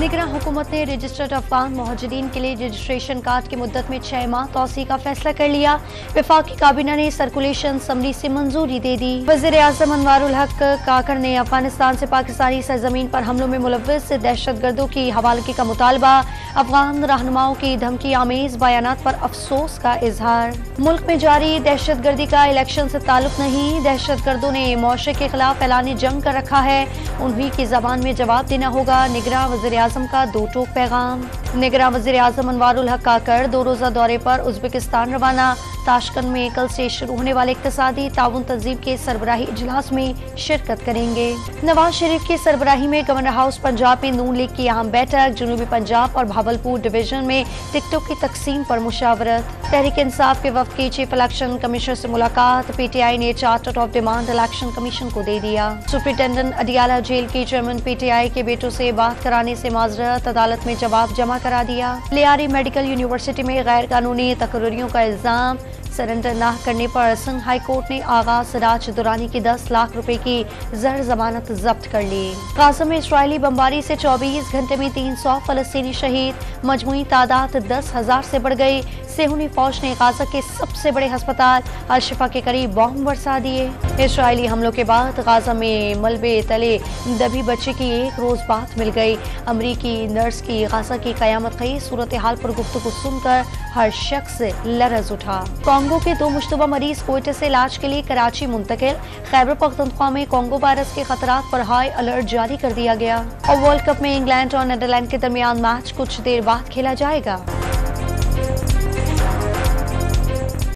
निगरां हुकूमत ने रजिस्टर्ड अफगान मुहाजिरीन के लिए रजिस्ट्रेशन कार्ड की मुद्दत में 6 माह तौसी का फैसला कर लिया। वफाकी काबीना ने सर्कुलेशन असम्बली से मंजूरी दे दी। वज़ीर आज़म अनवारुल हक काकड़ ने अफगानिस्तान से पाकिस्तानी सरजमीन पर हमलों में मुलव्वस दहशतगर्दों की हवालगी का मुतालबा। अफगान रहनुमाओं की धमकी आमेज बयानात पर अफसोस का इजहार। मुल्क में जारी दहशतगर्दी का इलेक्शन से ताल्लुक नहीं, दहशतगर्दों ने मुआशरे के खिलाफ ऐलान जंग कर रखा है, उन्हीं की जबान में जवाब देना होगा। निगरां वज़ीर आज़म का दो टोक पैगाम। निगरां वज़ीर आज़म अनवारुल हक काकड़ 2 रोज़ा दौरे पर उज़्बेकिस्तान रवाना। ताशकंद में कल से शुरू होने वाले इक़्तिसादी ताउन तंजीम के सरबराही इजलास में शिरकत करेंगे। नवाज शरीफ की सरबराही में गवर्नर हाउस पंजाब में नून लीग की अहम बैठक। जनूबी पंजाब और भावलपुर डिवीजन में टिकटों की तकसीम पर मुशावरत। तहरीक इंसाफ के वफ्द की चीफ इलेक्शन कमिश्नर से मुलाकात। पीटीआई ने charter of demand election commission को दे दिया। सुप्रिंटेंडेंट अडियाला जेल के चेयरमैन पीटीआई के बेटों से बात कराने से माजरत, अदालत में जवाब जमा करा दिया। लियारी मेडिकल यूनिवर्सिटी में गैर कानूनी तकर्रियों का इल्जाम। सरेंडर न करने पर सिंध हाई कोर्ट ने आगा सिराज दुरानी की 10 लाख रुपए की ज़र जमानत जब्त कर ली। गाज़ा में इस्राइली बमबारी से 24 घंटे में 300 फलस्तीनी शहीद। मजमूई तादाद 10,000 से बढ़ गई। सेहूनी फौज ने गाज़ा के सबसे बड़े अस्पताल अल-शिफा के करीब बॉम्ब बरसा दिए। इस्राइली हमलों के बाद गाज़ा में मलबे तले दबी बच्चे की 1 रोज बाद मिल गई। अमरीकी नर्स की गाज़ा की कयामत खई सूरत हाल पर गुफ्तगू सुनकर हर शख्स लरज उठा। कांगो के 2 मुश्तबा मरीज कोयटे से इलाज के लिए कराची मुंतकिल। खैबर पख्तूनख्वा में कांगो वायरस के खतरात पर हाई अलर्ट जारी कर दिया गया। और वर्ल्ड कप में इंग्लैंड और नीदरलैंड के दरमियान मैच कुछ देर बाद खेला जाएगा।